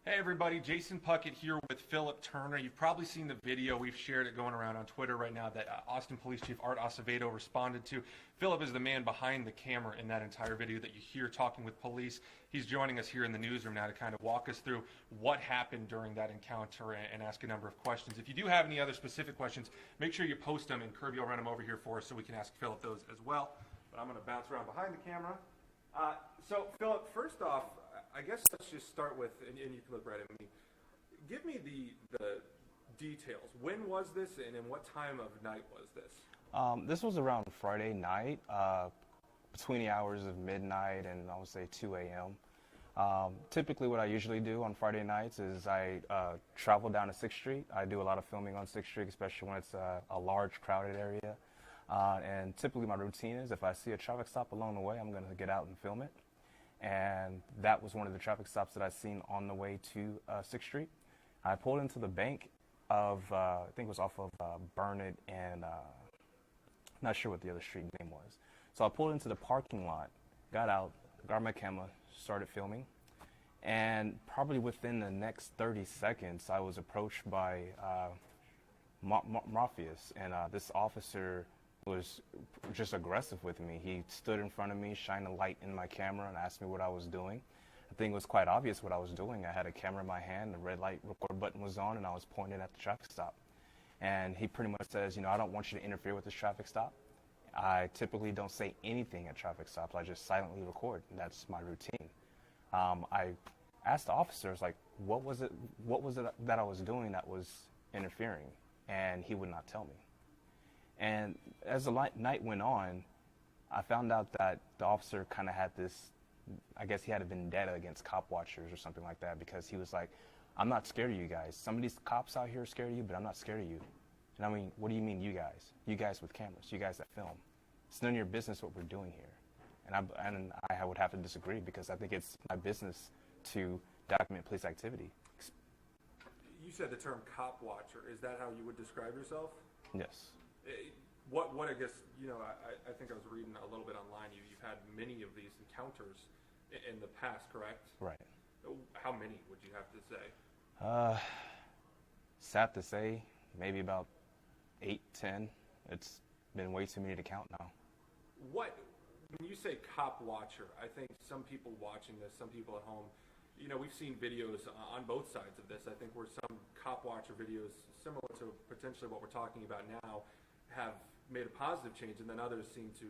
Hey everybody, Jason Puckett here with Philip Turner. You've probably seen the video. We've shared it going around on Twitter right now that Austin Police Chief Art Acevedo responded to. Philip is the man behind the camera in that entire video that you hear talking with police. He's joining us here in the newsroom now to kind of walk us through what happened during that encounter and ask a number of questions. If you do have any other specific questions, make sure you post them and Kirby will run them over here for us so we can ask Philip those as well. But I'm going to bounce around behind the camera. So Philip, first off, I guess let's just start with, and you can look right at me. Give me the details. When was this, and in what time of night was this? This was around Friday night, between the hours of midnight and I would say 2 a.m. Typically what I usually do on Friday nights is I travel down to 6th Street. I do a lot of filming on 6th Street, especially when it's a large, crowded area. And typically my routine is if I see a traffic stop along the way, I'm going to get out and film it. And that was one of the traffic stops that I seen on the way to 6th Street. I pulled into the bank of, I think it was off of Burnett and not sure what the other street name was. So I pulled into the parking lot, got out, grabbed my camera, started filming. And probably within the next 30 seconds, I was approached by mafias. And this officer was just aggressive with me. He stood in front of me, shined a light in my camera and asked me what I was doing. I think it was quite obvious what I was doing. I had a camera in my hand, the red light record button was on, and I was pointing at the traffic stop. And he pretty much says, I don't want you to interfere with this traffic stop. I typically don't say anything at traffic stops. I just silently record. That's my routine. I asked the officers, what was it that I was doing that was interfering? And he would not tell me. And as the night went on, I found out that the officer kind of had this, I guess he had a vendetta against cop watchers or something like that, because he was like, I'm not scared of you guys. Some of these cops out here are scared of you, but I'm not scared of you. And I mean, what do you mean you guys? You guys with cameras, you guys that film. It's none of your business what we're doing here. And I would have to disagree, because I think it's my business to document police activity. You said the term cop watcher. Is that how you would describe yourself? Yes. What I guess, I think I was reading a little bit online. You've had many of these encounters in the past, correct? Right. How many would you have to say? Sad to say, maybe about 8, 10. It's been way too many to count now. When you say cop watcher, I think some people watching this, some people at home, we've seen videos on both sides of this. I think where some cop watcher videos, similar to potentially what we're talking about now, have made a positive change, and then others seem to,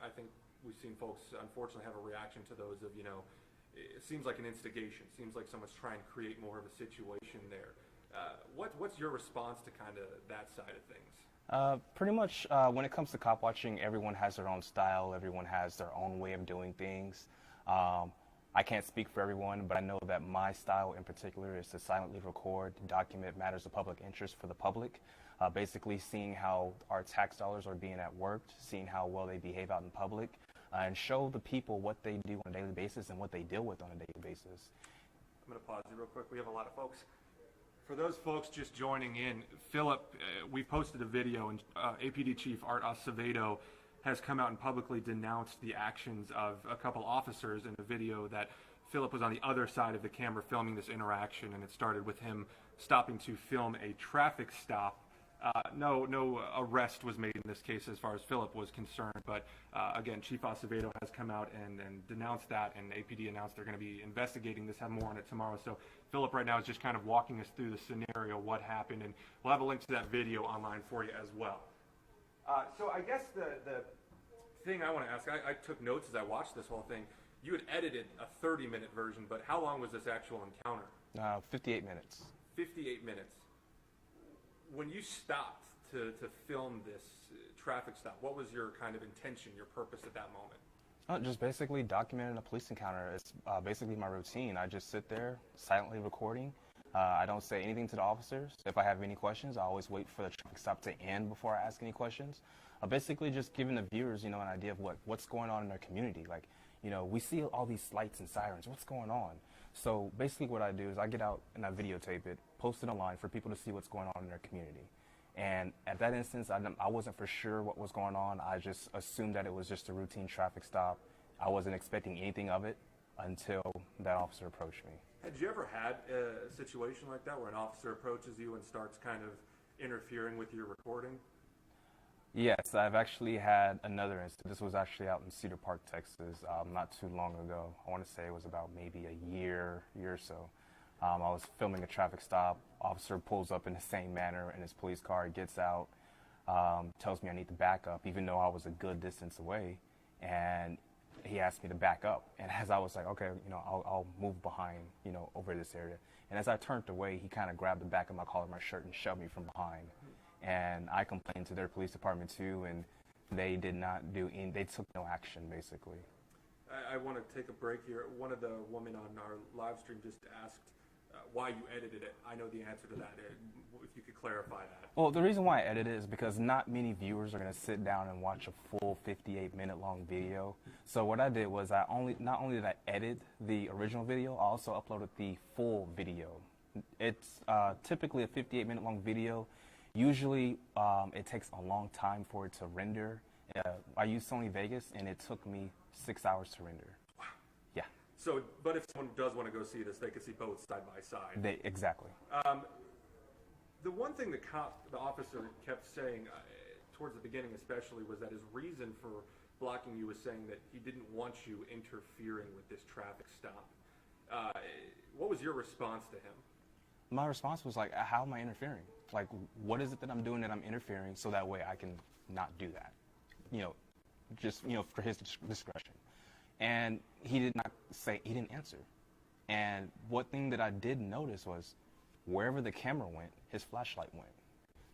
I think we've seen folks unfortunately have a reaction to those of, it seems like an instigation. It seems like someone's trying to create more of a situation there. What's your response to kind of that side of things? Pretty much when it comes to cop watching, everyone has their own style. Everyone has their own way of doing things. I can't speak for everyone, but I know that my style in particular is to silently record, document matters of public interest for the public, basically seeing how our tax dollars are being worked, seeing how well they behave out in public, and show the people what they do on a daily basis and what they deal with on a daily basis. I'm going to pause you real quick. We have a lot of folks. For those folks just joining in, Philip, we posted a video, and APD Chief Art Acevedo has come out and publicly denounced the actions of a couple officers in a video that Philip was on the other side of the camera filming this interaction, and it started with him stopping to film a traffic stop. No arrest was made in this case as far as Philip was concerned, but again, Chief Acevedo has come out and denounced that, and APD announced they're going to be investigating this, have more on it tomorrow. So Philip right now is just kind of walking us through the scenario, what happened, and we'll have a link to that video online for you as well. So I guess the thing I want to ask, I took notes as I watched this whole thing. You had edited a 30-minute version, but how long was this actual encounter? 58 minutes. 58 minutes. When you stopped to film this traffic stop, what was your kind of intention, your purpose at that moment? Just basically documenting a police encounter. It's basically my routine. I just sit there silently recording. I don't say anything to the officers. If I have any questions, I always wait for the traffic stop to end before I ask any questions. Basically just giving the viewers, an idea of what's going on in their community. We see all these lights and sirens. What's going on? So basically what I do is I get out and I videotape it, post it online for people to see what's going on in their community. And at that instance, I wasn't for sure what was going on. I just assumed that it was just a routine traffic stop. I wasn't expecting anything of it. until that officer approached me. Had you ever had a situation like that where an officer approaches you and starts kind of interfering with your recording? Yes, I've actually had another incident. This was actually out in Cedar Park, Texas, not too long ago. I want to say it was about maybe a year or so. I was filming a traffic stop. Officer pulls up in the same manner in his police car, gets out, tells me I need to back up, even though I was a good distance away. And he asked me to back up. And as I was like, okay, I'll move behind, over this area. And as I turned away, he kind of grabbed the back of my collar of my shirt and shoved me from behind. And I complained to their police department too, and they did not do any, they took no action, basically. I want to take a break here. One of the women on our live stream just asked why you edited it. I know the answer to that. If you could clarify that. Well, the reason why I edited it is because not many viewers are going to sit down and watch a full 58-minute long video. So what I did was not only did I edit the original video, I also uploaded the full video. It's typically a 58-minute long video. Usually, it takes a long time for it to render. I use Sony Vegas, and it took me 6 hours to render. Wow. Yeah. So, but if someone does want to go see this, they can see both side by side. Exactly. The one thing the officer kept saying, towards the beginning especially, was that his reason for blocking you was saying that he didn't want you interfering with this traffic stop. What was your response to him? My response was like, how am I interfering? Like, what is it that I'm doing that I'm interfering so that way I can not do that? Just, for his discretion. And he did not say, he didn't answer. And one thing that I did notice was wherever the camera went, his flashlight went.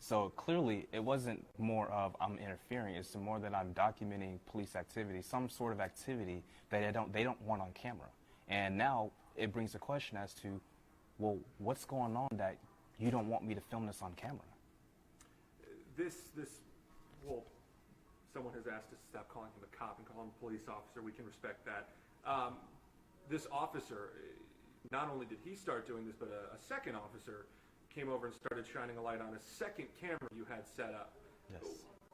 So clearly it wasn't more of I'm interfering, it's more that I'm documenting police activity, some sort of activity that they don't want on camera. And now it brings a question as to, well, what's going on that you don't want me to film this on camera? Well, someone has asked us to stop calling him a cop and call him a police officer. We can respect that. This officer, not only did he start doing this, but a second officer came over and started shining a light on a second camera you had set up. Yes.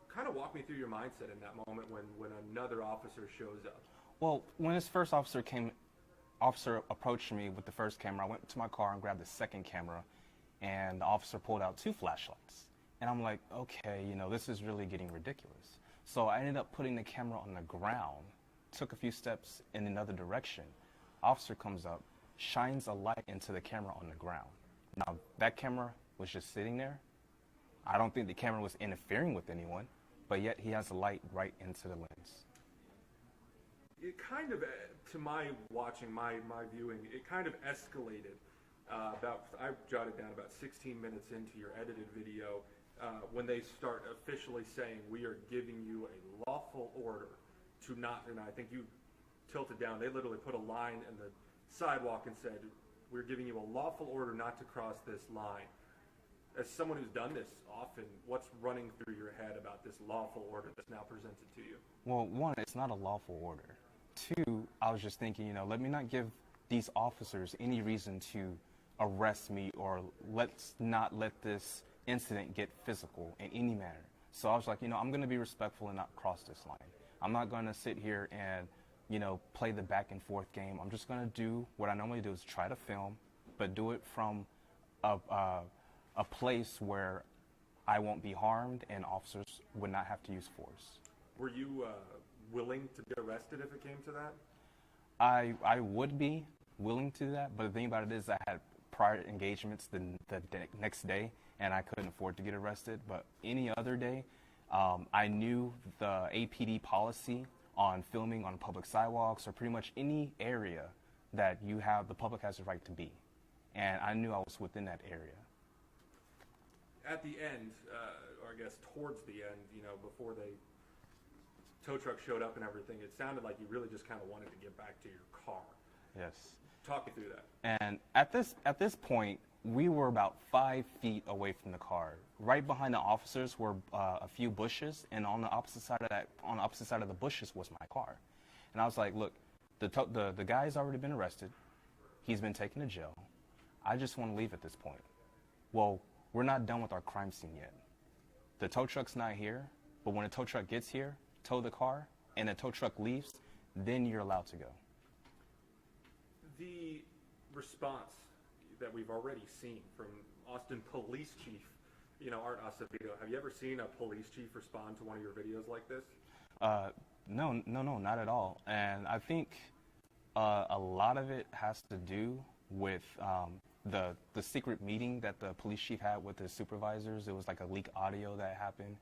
Kind of walk me through your mindset in that moment when another officer shows up. Well, when this first officer approached me with the first camera, I went to my car and grabbed the second camera, and the officer pulled out 2 flashlights. And I'm like, okay, this is really getting ridiculous. So I ended up putting the camera on the ground, took a few steps in another direction. Officer comes up, shines a light into the camera on the ground. Now, that camera was just sitting there. I don't think the camera was interfering with anyone, but yet he has a light right into the lens. It kind of, to my watching, my viewing, it kind of escalated. I jotted down about 16 minutes into your edited video when they start officially saying, we are giving you a lawful order to not, and I think you tilted down, they literally put a line in the sidewalk and said, we're giving you a lawful order not to cross this line. As someone who's done this often, what's running through your head about this lawful order that's now presented to you? Well, 1, it's not a lawful order. 2, I was just thinking, let me not give these officers any reason to arrest me, or let's not let this incident get physical in any manner. So I was like, I'm going to be respectful and not cross this line. I'm not going to sit here and, play the back and forth game. I'm just going to do what I normally do, is try to film, but do it from a place where I won't be harmed and officers would not have to use force. Were you willing to get arrested if it came to that? I would be willing to do that, but the thing about it is I had prior engagements the next day, and I couldn't afford to get arrested. But any other day, I knew the APD policy on filming on public sidewalks or pretty much any area that the public has the right to be. And I knew I was within that area. At the end, or I guess towards the end, before the tow truck showed up and everything, it sounded like you really just kind of wanted to get back to your car. Yes. Talk me through that. And at this point, we were about 5 feet away from the car. Right behind the officers were a few bushes, and on the opposite side of the bushes was my car. And I was like, look, the guy's already been arrested. He's been taken to jail. I just want to leave at this point. Well, we're not done with our crime scene yet. The tow truck's not here, but when a tow truck gets here, tow the car, and the tow truck leaves, then you're allowed to go. The response that we've already seen from Austin Police Chief, Art Acevedo, have you ever seen a police chief respond to one of your videos like this? No, not at all. And I think a lot of it has to do with the secret meeting that the police chief had with his supervisors. It was like a leak audio that happened.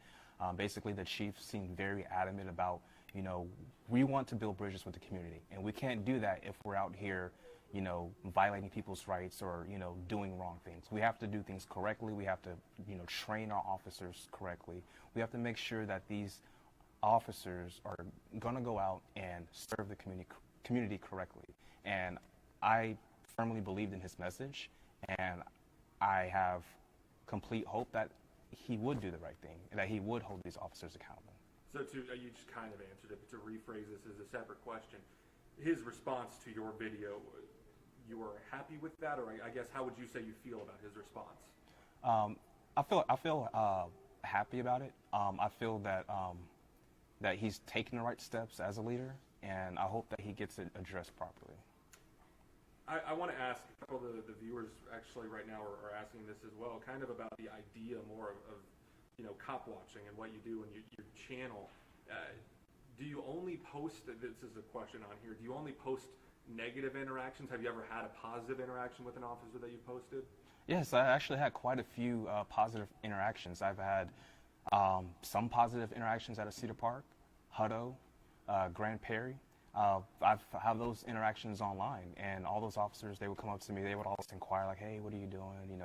Basically, the chief seemed very adamant about, we want to build bridges with the community, and we can't do that if we're out here, violating people's rights or, doing wrong things. We have to do things correctly. We have to, train our officers correctly. We have to make sure that these officers are going to go out and serve the community correctly. And I firmly believed in his message, and I have complete hope that he would do the right thing and that he would hold these officers accountable. So you just kind of answered it, but to rephrase this as a separate question, his response to your video, you were happy with that, or I guess how would you say you feel about his response? I feel happy about it. I feel that he's taking the right steps as a leader, and I hope that he gets it addressed properly. I want to ask a couple of the viewers actually right now are asking this as well, kind of about the idea more of cop watching and what you do in your channel. Do you only post, this is a question on here, do you only post negative interactions? Have you ever had a positive interaction with an officer that you posted? Yes, I actually had quite a few positive interactions. I've had some positive interactions at a Cedar Park, Hutto, Grand Prairie. I've had those interactions online, and all those officers, they would come up to me, they would always inquire, like, hey, what are you doing?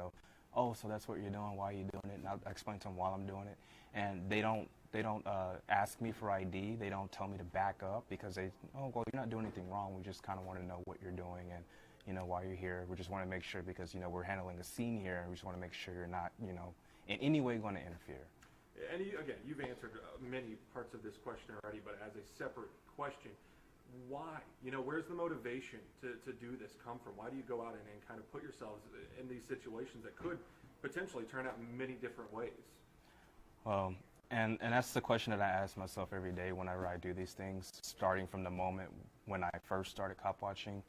Oh, so that's what you're doing, why are you doing it? And I explain to them while I'm doing it. And they don't ask me for ID, they don't tell me to back up, because well, you're not doing anything wrong, we just kind of want to know what you're doing and, why you're here. We just want to make sure, because, we're handling a scene here, and we just want to make sure you're not, in any way going to interfere. And again, you've answered many parts of this question already, but as a separate question, why? Where's the motivation to do this come from? Why do you go out and kind of put yourselves in these situations that could potentially turn out in many different ways? And that's the question that I ask myself every day whenever I do these things, starting from the moment when I first started cop watching.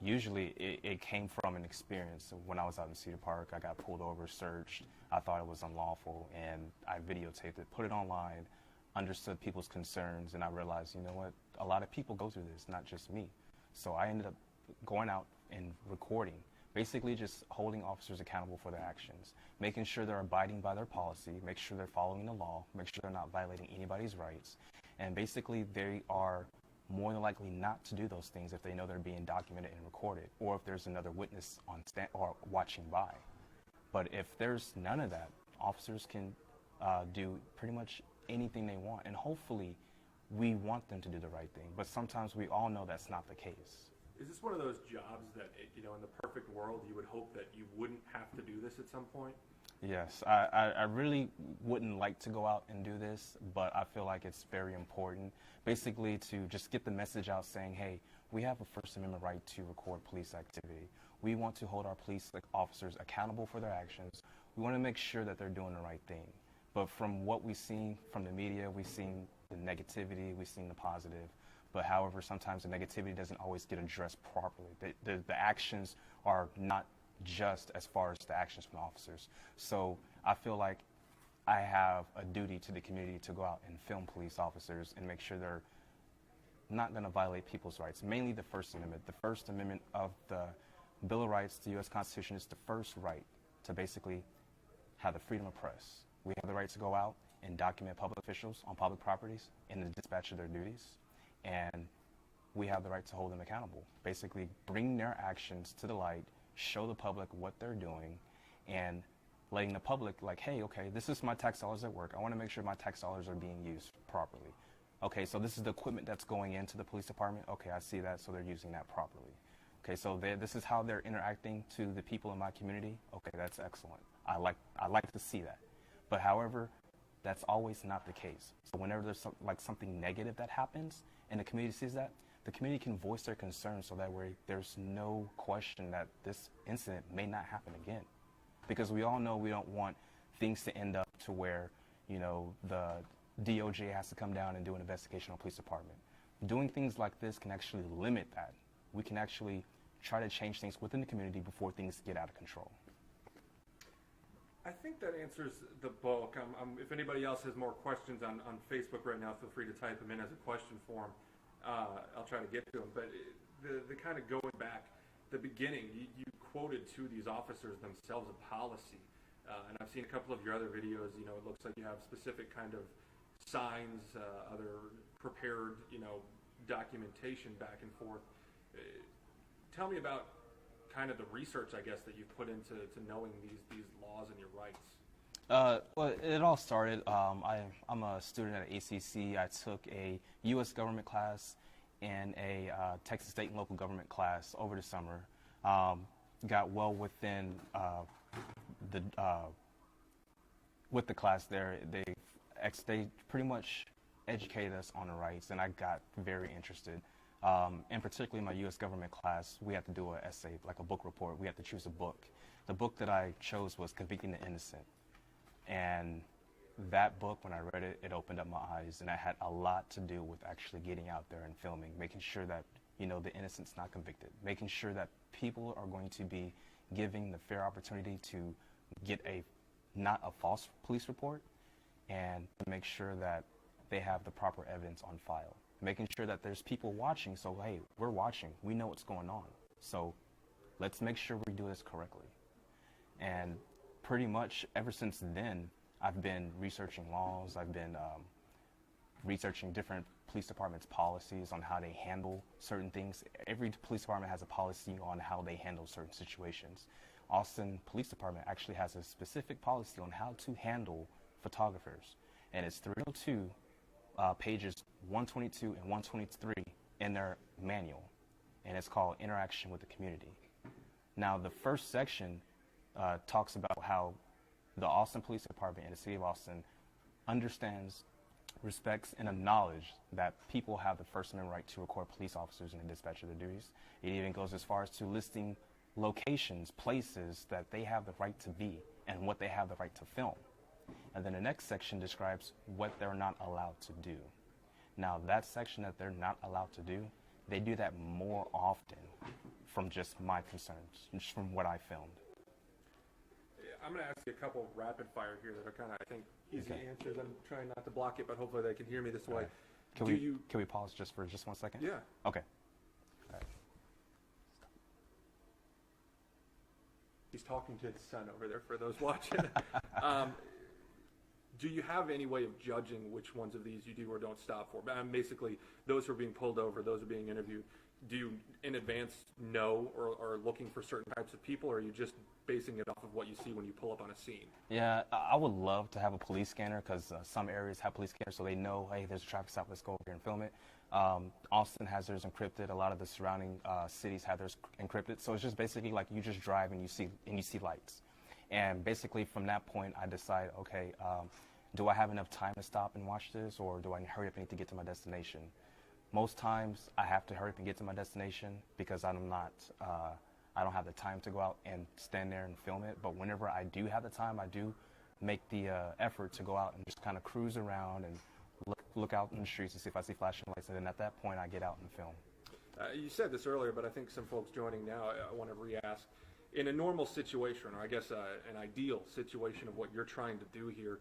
Usually it came from an experience. When I was out in Cedar Park, I got pulled over, searched. I thought it was unlawful, and I videotaped it, put it online, understood people's concerns, and I realized, what, a lot of people go through this, not just me. So I ended up going out and recording, basically just holding officers accountable for their actions, making sure they're abiding by their policy, make sure they're following the law, make sure they're not violating anybody's rights, and basically they are more than likely not to do those things if they know they're being documented and recorded, or if there's another witness on stand or watching by. But if there's none of that, officers can do pretty much anything they want, and hopefully we want them to do the right thing, but sometimes we all know that's not the case. Is this one of those jobs that, in the perfect world, you would hope that you wouldn't have to do this at some point? Yes, I really wouldn't like to go out and do this, but I feel like it's very important, basically to just get the message out saying, hey, we have a First Amendment right to record police activity. We want to hold our police officers accountable for their actions. We want to make sure that they're doing the right thing. But from what we've seen from the media, we've seen the negativity, we've seen the positive. But however, sometimes the negativity doesn't always get addressed properly. The actions are not just as far as the actions from the officers. So I feel like I have a duty to the community to go out and film police officers and make sure they're not going to violate people's rights, mainly the First Amendment. The First Amendment of the Bill of Rights, the U.S. Constitution, is the first right to basically have the freedom of press. We have the right to go out and document public officials on public properties in the dispatch of their duties, and we have the right to hold them accountable. Basically, bring their actions to the light, show the public what they're doing, and letting the public, like, hey, okay, this is my tax dollars at work. I want to make sure my tax dollars are being used properly. Okay, so this is the equipment that's going into the police department. Okay, I see that, so they're using that properly. Okay, so this is how they're interacting to the people in my community. Okay, that's excellent. I like to see that. But however, that's always not the case. So whenever there's something negative that happens and the community sees that, the community can voice their concerns so that way there's no question that this incident may not happen again. Because we all know we don't want things to end up to where, the DOJ has to come down and do an investigation on police department. Doing things like this can actually limit that. We can actually try to change things within the community before things get out of control. I think that answers the bulk. If anybody else has more questions on Facebook right now, feel free to type them in as a question form. I'll try to get to them. But the kind of going back, the beginning, you quoted to these officers themselves a policy. And I've seen a couple of your other videos. You know, it looks like you have specific kind of signs, other prepared, documentation back and forth. Tell me about kind of the research, I guess, that you've put into knowing these laws and your rights. Well, it all started, I'm a student at ACC. I took a U.S. government class and a Texas state and local government class over the summer. Got well within with the class there. They pretty much educated us on the rights, and I got very interested. And particularly in my U.S. government class, we had to do an essay, like a book report. We had to choose a book. The book that I chose was Convicting the Innocent. And that book, when I read it, it opened up my eyes, and it had a lot to do with actually getting out there and filming, making sure that, the innocent's not convicted, making sure that people are going to be giving the fair opportunity to get not a false police report, and to make sure that they have the proper evidence on file. Making sure that there's people watching, so hey, we're watching, we know what's going on, so let's make sure we do this correctly. And pretty much ever since then, I've been researching laws, I've been researching different police departments' policies on how they handle certain things. Every police department has a policy on how they handle certain situations. Austin Police Department actually has a specific policy on how to handle photographers, and it's 302 pages 122 and 123 in their manual, and it's called Interaction with the Community. Now, the first section talks about how the Austin Police Department and the City of Austin understands, respects, and acknowledge that people have the First Amendment right to record police officers in the dispatch of their duties. It even goes as far as to listing locations, places that they have the right to be and what they have the right to film. And then the next section describes what they're not allowed to do. Now, that section that they're not allowed to do, they do that more often from just my concerns, just from what I filmed. I'm going to ask you a couple rapid fire here that are kind of, I think, easy answers. I'm trying not to block it, but hopefully they can hear me this way. Right. Can we pause just for 1 second? Yeah. Okay. All right. He's talking to his son over there for those watching. Do you have any way of judging which ones of these you do or don't stop for? Basically, those who are being pulled over, those who are being interviewed, do you in advance know or are looking for certain types of people, or are you just basing it off of what you see when you pull up on a scene? Yeah, I would love to have a police scanner, because some areas have police scanners, so they know, hey, there's a traffic stop, let's go over here and film it. Austin has theirs encrypted. A lot of the surrounding cities have theirs encrypted. So it's just basically like you just drive and you see lights. And basically from that point, I decide, okay, do I have enough time to stop and watch this, or do I hurry up and need to get to my destination? Most times I have to hurry up and get to my destination because I don't have the time to go out and stand there and film it. But whenever I do have the time, I do make the effort to go out and just kind of cruise around and look out in the streets to see if I see flashing lights. And then at that point, I get out and film. You said this earlier, but I think some folks joining now, I want to re-ask. In a normal situation, or I guess an ideal situation of what you're trying to do here,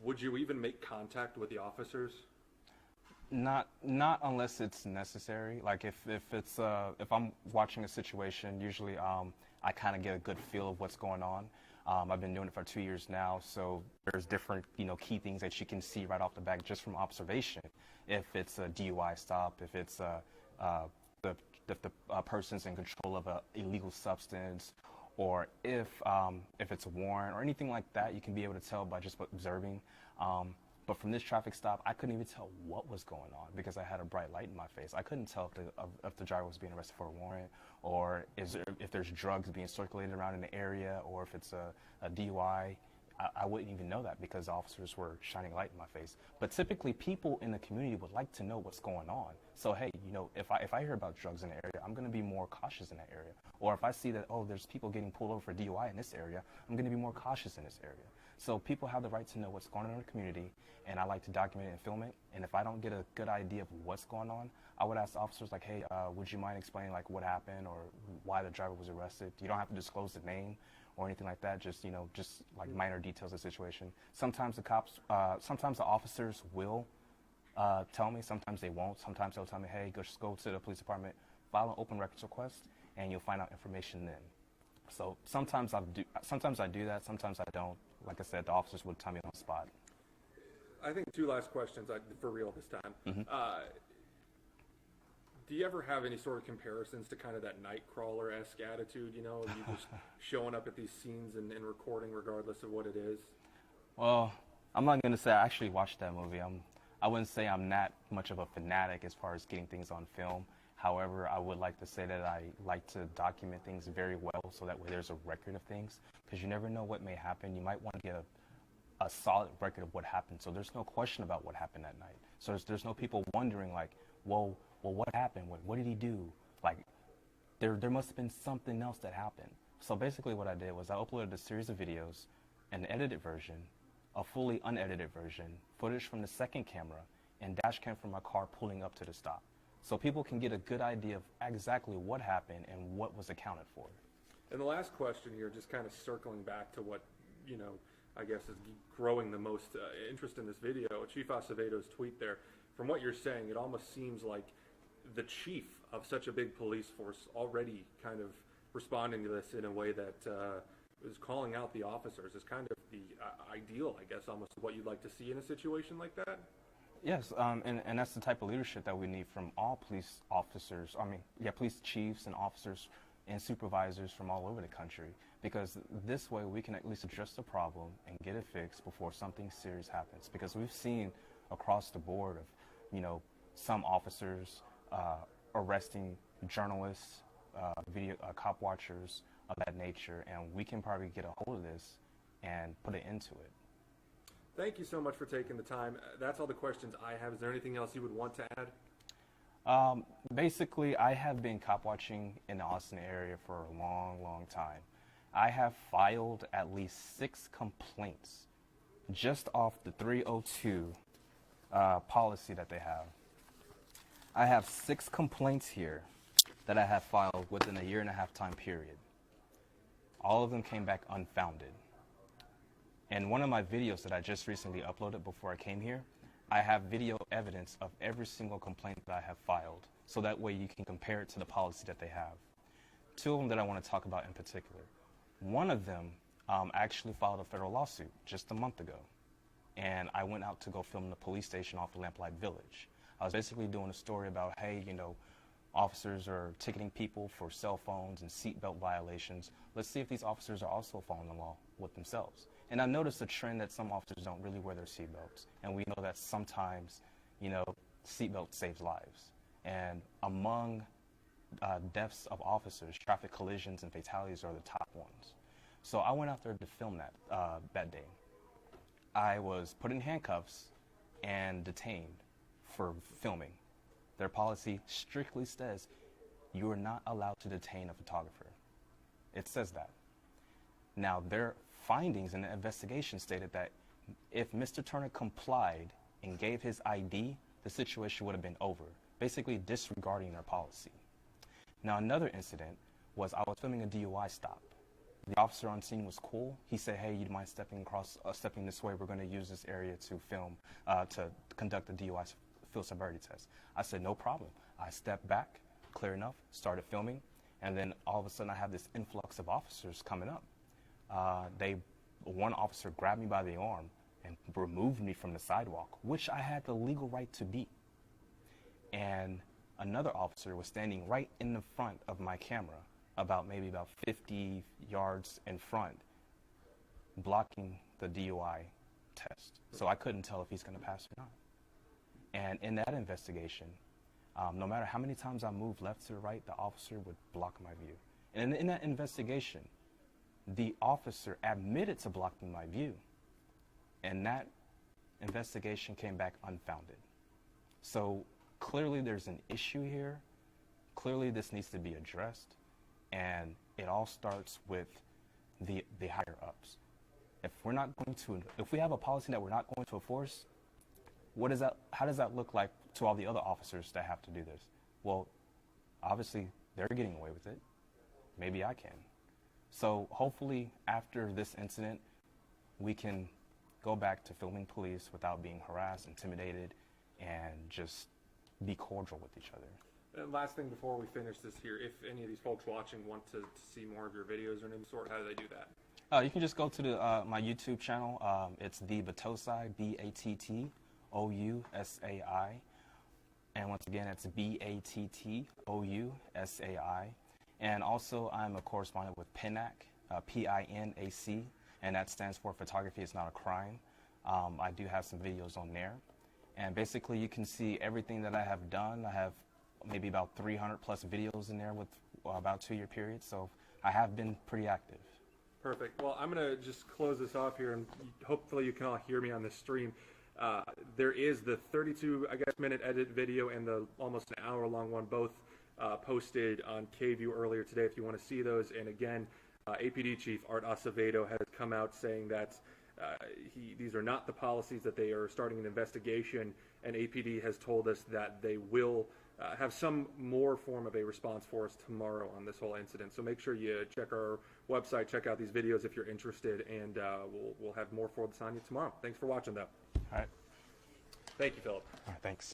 would you even make contact with the officers? Not unless it's necessary. Like if I'm watching a situation, usually I kind of get a good feel of what's going on. I've been doing it for 2 years now, so there's different key things that you can see right off the bat just from observation. If it's a DUI stop, if it's the person's in control of an illegal substance, or if it's a warrant or anything like that, you can be able to tell by just observing. But from this traffic stop, I couldn't even tell what was going on because I had a bright light in my face. I couldn't tell if the driver was being arrested for a warrant, or if there's drugs being circulated around in the area, or if it's a DUI. I wouldn't even know that because the officers were shining light in my face. But typically, people in the community would like to know what's going on. So hey, if I hear about drugs in the area, I'm going to be more cautious in that area. Or if I see that, oh, there's people getting pulled over for DUI in this area, I'm going to be more cautious in this area. So people have the right to know what's going on in the community, and I like to document it and film it. And if I don't get a good idea of what's going on, I would ask officers like, hey, would you mind explaining like what happened or why the driver was arrested? You don't have to disclose the name or anything like that. Just, just like minor details of the situation. Sometimes sometimes the officers will tell me. Sometimes they won't. Sometimes they'll tell me, hey, just go to the police department, file an open records request, and you'll find out information then. So sometimes I do that. Sometimes I don't. Like I said, the officers would tell me on the spot. I think two last questions for real this time. Mm-hmm. Do you ever have any sort of comparisons to kind of that Nightcrawler-esque attitude, you just showing up at these scenes and recording regardless of what it is? Well, I'm not going to say I actually watched that movie. I wouldn't say I'm that much of a fanatic as far as getting things on film. However, I would like to say that I like to document things very well so that way there's a record of things, because you never know what may happen. You might want to get a solid record of what happened, so there's no question about what happened that night. So there's no people wondering like, well, what happened? What did he do? Like, there must have been something else that happened. So basically what I did was I uploaded a series of videos, an edited version, a fully unedited version, footage from the second camera, and dash cam from my car pulling up to the stop. So people can get a good idea of exactly what happened and what was accounted for. And the last question here, just kind of circling back to what, I guess is growing the most interest in this video, Chief Aceveto's tweet there. From what you're saying, it almost seems like the chief of such a big police force already kind of responding to this in a way that is calling out the officers is kind of the ideal, I guess, almost what you'd like to see in a situation like that. Yes, and that's the type of leadership that we need from all police officers. Police chiefs and officers and supervisors from all over the country, because this way we can at least address the problem and get it fixed before something serious happens. Because we've seen across the board of, some officers arresting journalists, cop watchers of that nature, and we can probably get a hold of this and put an end to it. Thank you so much for taking the time. That's all the questions I have. Is there anything else you would want to add? Basically, I have been cop watching in the Austin area for a long, long time. I have filed at least 6 complaints just off the 302 policy that they have. I have 6 complaints here that I have filed within a 1.5-year time period. All of them came back unfounded. In one of my videos that I just recently uploaded before I came here, I have video evidence of every single complaint that I have filed, so that way you can compare it to the policy that they have. 2 of them that I want to talk about in particular. One of them actually filed a federal lawsuit just a month ago, and I went out to go film the police station off of Lamplight Village. I was basically doing a story about, hey, officers are ticketing people for cell phones and seatbelt violations. Let's see if these officers are also following the law with themselves. And I noticed a trend that some officers don't really wear their seatbelts. And we know that sometimes, seatbelt saves lives. And among deaths of officers, traffic collisions and fatalities are the top ones. So I went out there to film that day. I was put in handcuffs and detained for filming. Their policy strictly says you are not allowed to detain a photographer. It says that. Now, their findings in the investigation stated that if Mr. Turner complied and gave his ID, the situation would have been over, basically disregarding their policy. Now, another incident was I was filming a DUI stop. The officer on scene was cool. He said, hey, you'd mind stepping this way? We're going to use this area to film, to conduct a DUI field sobriety test. I said, no problem. I stepped back, clear enough, started filming, and then all of a sudden I have this influx of officers coming up. One officer grabbed me by the arm and removed me from the sidewalk, which I had the legal right to be. And another officer was standing right in the front of my camera, maybe about 50 yards in front, blocking the DUI test. So I couldn't tell if he's going to pass or not. And in that investigation, no matter how many times I moved left to the right, the officer would block my view. And in that investigation, the officer admitted to blocking my view, and that investigation came back unfounded. So clearly there's an issue here. Clearly this needs to be addressed, and it all starts with the higher ups. If we have a policy that we're not going to enforce, how does that look like to all the other officers that have to do this. Well, obviously, they're getting away with it. Maybe I can. So hopefully, after this incident, we can go back to filming police without being harassed, intimidated, and just be cordial with each other. And last thing before we finish this here, if any of these folks watching want to see more of your videos or any sort, how do they do that? You can just go to my YouTube channel. It's The Battousai, Battousai. And once again, it's Battousai. And also, I'm a correspondent with PINAC, PINAC, and that stands for Photography Is Not a Crime. I do have some videos on there. And basically, you can see everything that I have done. I have maybe about 300 plus videos in there with about 2-year period. So I have been pretty active. Perfect. Well, I'm going to just close this off here, and hopefully you can all hear me on this stream. There is the 32, minute edit video and the almost an hour-long one, both posted on KVUE earlier today if you want to see those. And again, APD Chief Art Acevedo has come out saying that these are not the policies, that they are starting an investigation, and APD has told us that they will have some more form of a response for us tomorrow on this whole incident. So make sure you check our website, check out these videos if you're interested, and we'll have more for this on you tomorrow. Thanks for watching, though. All right. Thank you, Philip. All right, thanks.